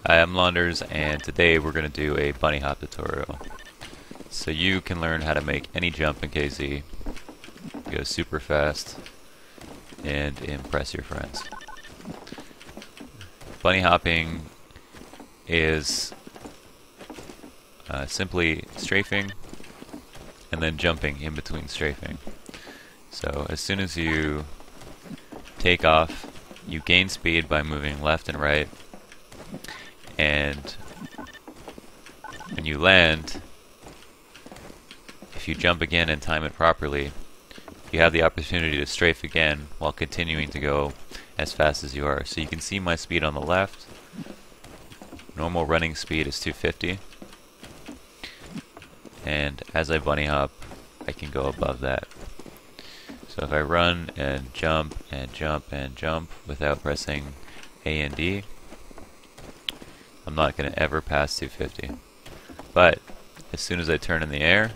Hi, I'm Launders, and today we're going to do a bunny hop tutorial. So you can learn how to make any jump in KZ, go super fast, and impress your friends. Bunny hopping is simply strafing and then jumping in between strafing. So as soon as you take off, you gain speed by moving left and right, and when you land, if you jump again and time it properly, you have the opportunity to strafe again while continuing to go as fast as you are. So you can see my speed on the left. Normal running speed is 250, and as I bunny hop, I can go above that. So if I run and jump and jump and jump without pressing A and D, I'm not going to ever pass 250. But as soon as I turn in the air,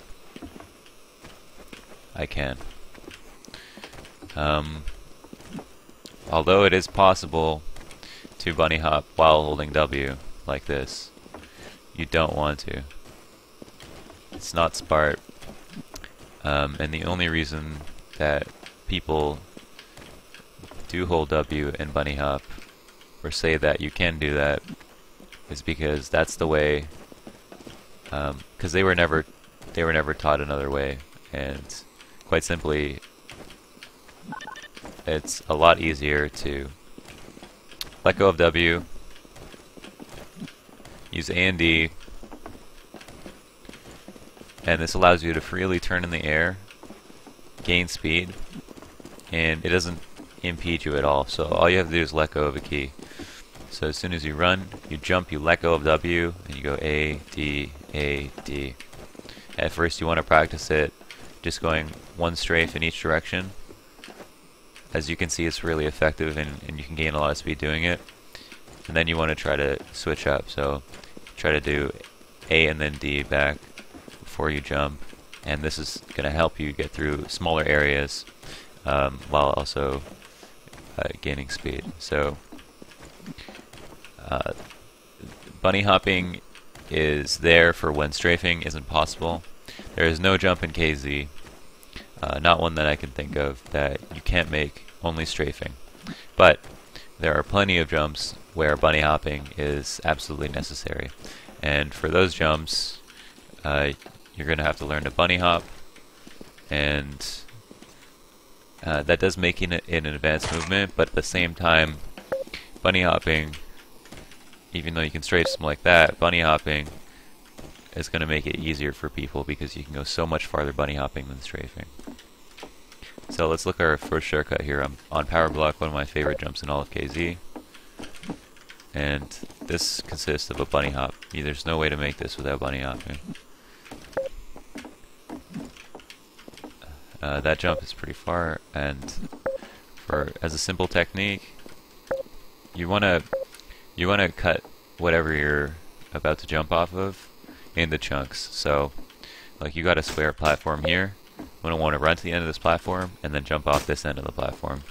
I can. Although it is possible to bunny hop while holding W like this, you don't want to. It's not smart. And the only reason that people do hold W and bunny hop, or say that you can do that, is because that's the way. Because they were never taught another way, and quite simply, it's a lot easier to let go of W, use A and D, and this allows you to freely turn in the air, gain speed, and it doesn't impede you at all. So all you have to do is let go of a key. So as soon as you run, you jump, you let go of W, and you go A, D, A, D. At first you want to practice it just going one strafe in each direction. As you can see, it's really effective, and you can gain a lot of speed doing it. And then you want to try to switch up. So try to do A and then D back before you jump. And this is going to help you get through smaller areas while also gaining speed. So bunny hopping is there for when strafing isn't possible. There is no jump in KZ, not one that I can think of, that you can't make only strafing. But there are plenty of jumps where bunny hopping is absolutely necessary. And for those jumps, you're going to have to learn to bunny hop, and that does make it an advanced movement, but at the same time, bunny hopping, even though you can strafe something like that, bunny hopping is going to make it easier for people because you can go so much farther bunny hopping than strafing. So let's look at our first shortcut here. I'm on Power Block, one of my favorite jumps in all of KZ. And this consists of a bunny hop. There's no way to make this without bunny hopping. That jump is pretty far, and as a simple technique, you want to cut whatever you're about to jump off of into chunks. So, like, you got a square platform here. You don't want to run to the end of this platform and then jump off this end of the platform.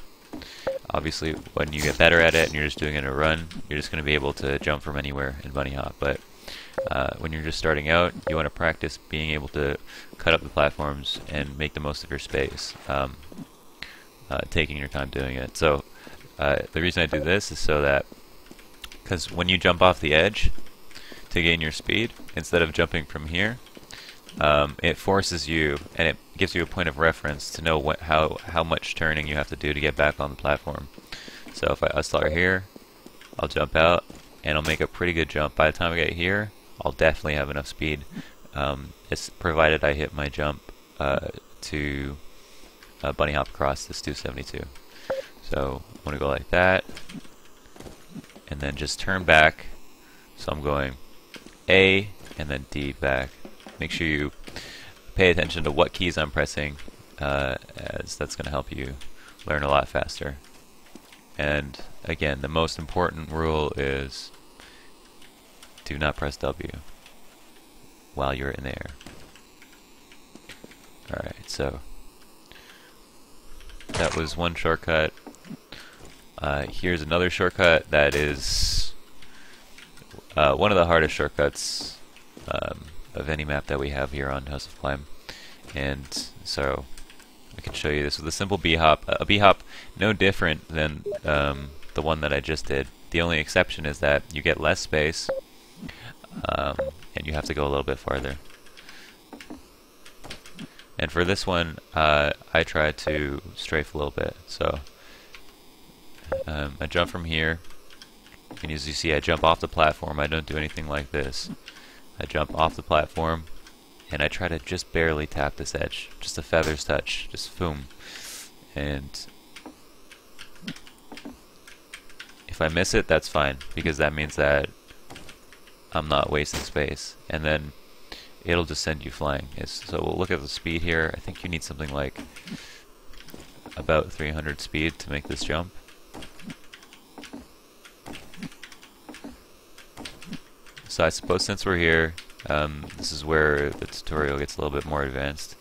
Obviously, when you get better at it and you're just doing it in a run, you're just going to be able to jump from anywhere in bunny hop. But when you're just starting out, you want to practice being able to cut up the platforms and make the most of your space, taking your time doing it. So the reason I do this is so that, because when you jump off the edge to gain your speed, instead of jumping from here, it forces you, and it gives you a point of reference to know how much turning you have to do to get back on the platform. So if I start here, I'll jump out, and I'll make a pretty good jump. By the time I get here, I'll definitely have enough speed, it's provided I hit my jump to bunny hop across this 272. So I'm going to go like that, and then just turn back. So I'm going A and then D back. Make sure you pay attention to what keys I'm pressing, as that's going to help you learn a lot faster. And again, the most important rule is do not press W while you're in the air. Alright, so that was one shortcut. Here's another shortcut that is one of the hardest shortcuts of any map that we have here on House of Climb. And so I can show you this with a simple bhop. A bhop, no different than the one that I just did. The only exception is that you get less space, and you have to go a little bit farther. And for this one, I try to strafe a little bit. So I jump from here, and as you see, I jump off the platform. I don't do anything like this. I jump off the platform, and I try to just barely tap this edge, just a feather's touch, just boom. And if I miss it, that's fine, because that means that I'm not wasting space. And then it'll just send you flying. So we'll look at the speed here. I think you need something like about 300 speed to make this jump. So I suppose since we're here, this is where the tutorial gets a little bit more advanced.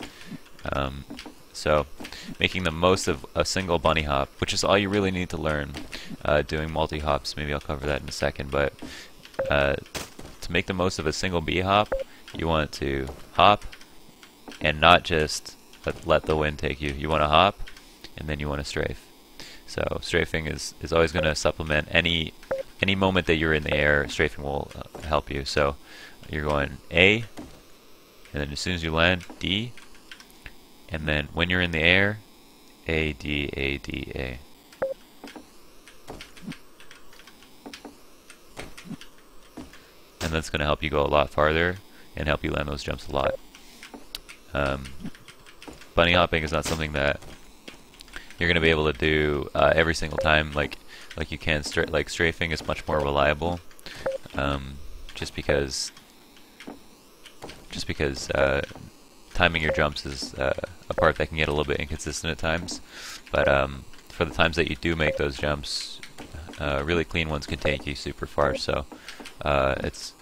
So making the most of a single bunny hop, which is all you really need to learn. Doing multi-hops, maybe I'll cover that in a second, but to make the most of a single bhop, you want to hop and not just let the wind take you. You want to hop and then you want to strafe. So strafing is always going to supplement any moment that you're in the air. Strafing will help you. So you're going A, and then as soon as you land, D, and then when you're in the air, A, D, A, D, A. And that's going to help you go a lot farther and help you land those jumps a lot. Bunny hopping is not something that you're going to be able to do every single time like you can. Like strafing is much more reliable, just because timing your jumps is a part that can get a little bit inconsistent at times. But for the times that you do make those jumps, really clean ones can take you super far. So it's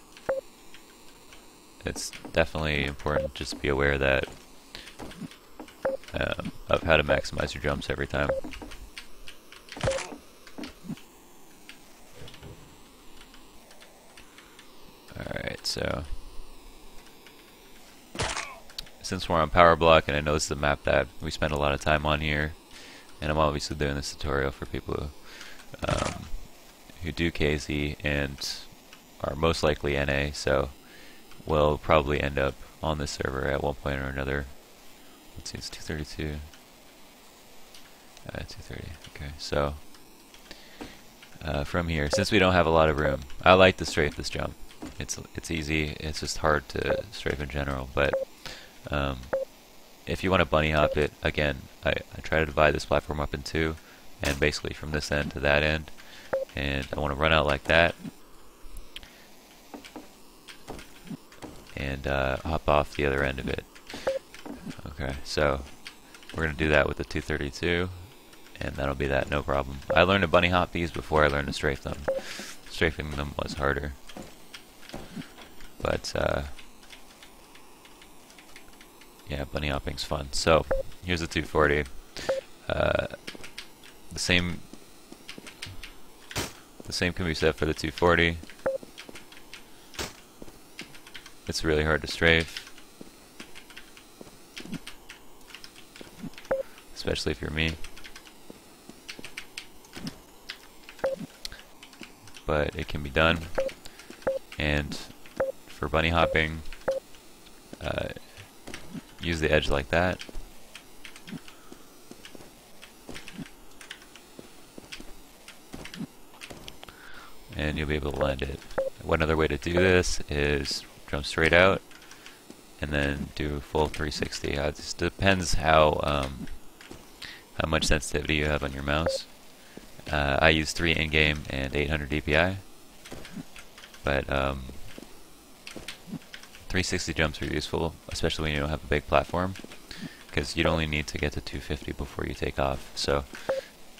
definitely important just to be aware that of how to maximize your jumps every time. Alright, so since we're on Power Block, and I know this is a map that we spend a lot of time on here, and I'm obviously doing this tutorial for people who do KZ and are most likely NA, so we'll probably end up on this server at one point or another. Let's see, it's 232. 230. Okay, so from here, since we don't have a lot of room, I like to strafe this jump. It's easy. It's just hard to strafe in general. But if you want to bunny hop it, again, I try to divide this platform up in two, and basically from this end to that end, and I want to run out like that, and hop off the other end of it. Okay, so we're going to do that with the 232, and that'll be that, no problem. I learned to bunny hop these before I learned to strafe them. Strafing them was harder. But, yeah, bunny hopping's fun. So, here's the 240. The same can be said for the 240. It's really hard to strafe, especially if you're me. But it can be done. And for bunny hopping, use the edge like that. And you'll be able to land it. One other way to do this is jump straight out and then do full 360. It just depends how much sensitivity you have on your mouse. I use 3 in-game and 800 DPI, but 360 jumps are useful, especially when you don't have a big platform, because you'd only need to get to 250 before you take off. So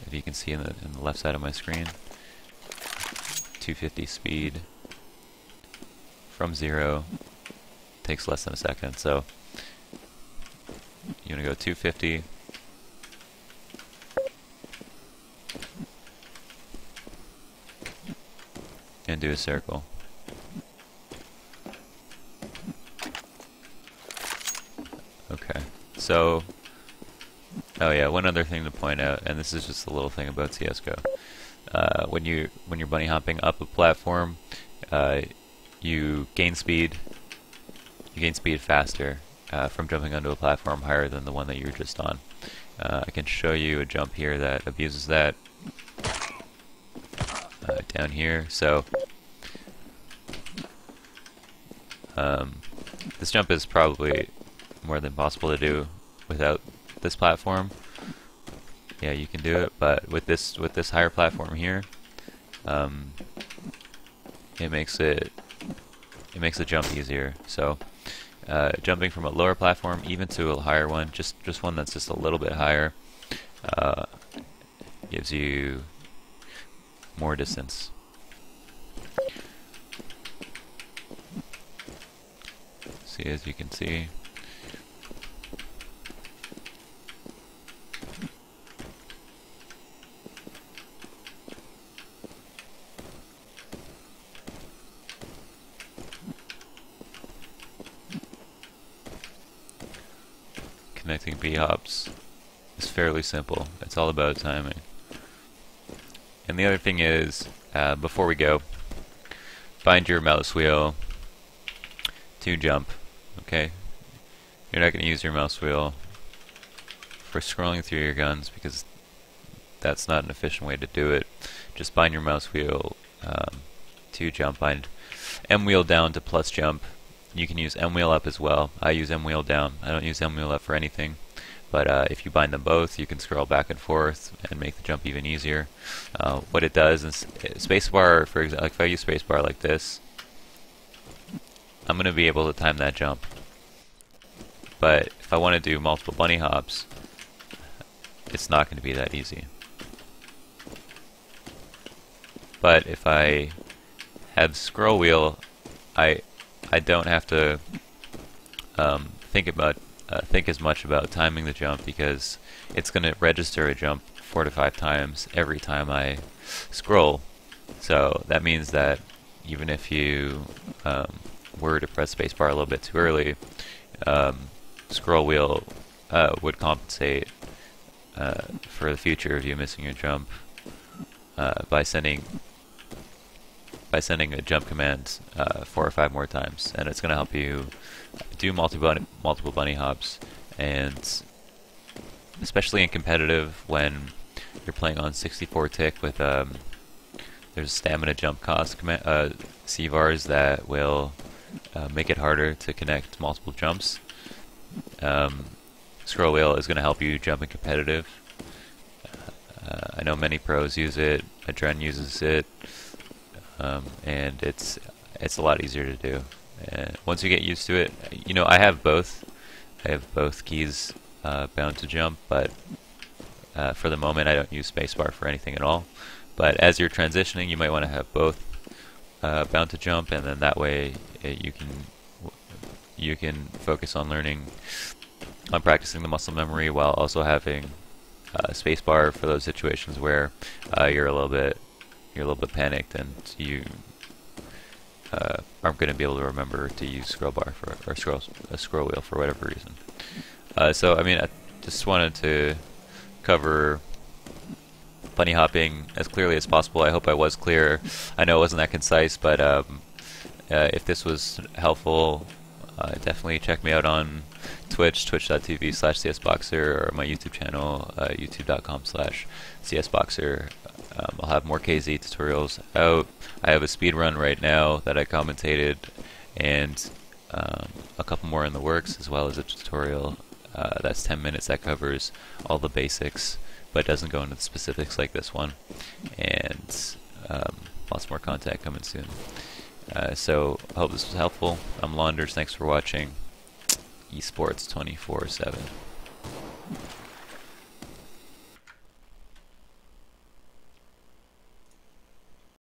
if you can see in the left side of my screen, 250 speed from 0 takes less than a second. So you want to go 250, and do a circle. So, oh yeah, one other thing to point out, and this is just a little thing about CS:GO. When you're bunny hopping up a platform, you gain speed. You gain speed faster from jumping onto a platform higher than the one that you were just on. I can show you a jump here that abuses that. Down here, so this jump is probably more than possible to do without this platform. Yeah, you can do it, but with this higher platform here, it makes the jump easier. So jumping from a lower platform even to a higher one, just one that's just a little bit higher, gives you more distance. See, as you can see, connecting bhops is fairly simple. It's all about timing. And the other thing is, before we go, bind your mouse wheel to jump. Okay, you're not going to use your mouse wheel for scrolling through your guns because that's not an efficient way to do it. Just bind your mouse wheel to jump. Bind M wheel down to plus jump. You can use M wheel up as well. I use M wheel down. I don't use M wheel up for anything. But if you bind them both, you can scroll back and forth and make the jump even easier. What it does is, spacebar, for example, like if I use spacebar like this, I'm going to be able to time that jump. But if I want to do multiple bunny hops, it's not going to be that easy. But if I have scroll wheel, I don't have to think as much about timing the jump because it's going to register a jump 4 to 5 times every time I scroll. So that means that even if you were to press spacebar a little bit too early, scroll wheel would compensate for the future of you missing your jump by sending a jump command 4 or 5 more times, and it's going to help you do multiple bunny hops, and especially in competitive when you're playing on 64 tick with there's stamina jump cost CVARs that will make it harder to connect multiple jumps. Scroll wheel is going to help you jump in competitive. I know many pros use it. Adren uses it, and it's a lot easier to do. And once you get used to it, you know, I have both. I have both keys bound to jump, but for the moment I don't use spacebar for anything at all. But as you're transitioning, you might want to have both bound to jump, and then that way you can focus on practicing the muscle memory while also having spacebar for those situations where you're a little bit panicked and you aren't going to be able to remember to use scroll wheel for whatever reason. So I mean, I just wanted to cover bunny hopping as clearly as possible. I hope I was clear. I know it wasn't that concise, but if this was helpful, definitely check me out on Twitch, twitch.tv/csboxer, or my YouTube channel, youtube.com/csboxer. I'll have more KZ tutorials out. I have a speed run right now that I commentated, and a couple more in the works, as well as a tutorial that's 10 minutes that covers all the basics, but doesn't go into the specifics like this one. And lots more content coming soon. So I hope this was helpful. I'm Launders. Thanks for watching. Esports 24/7.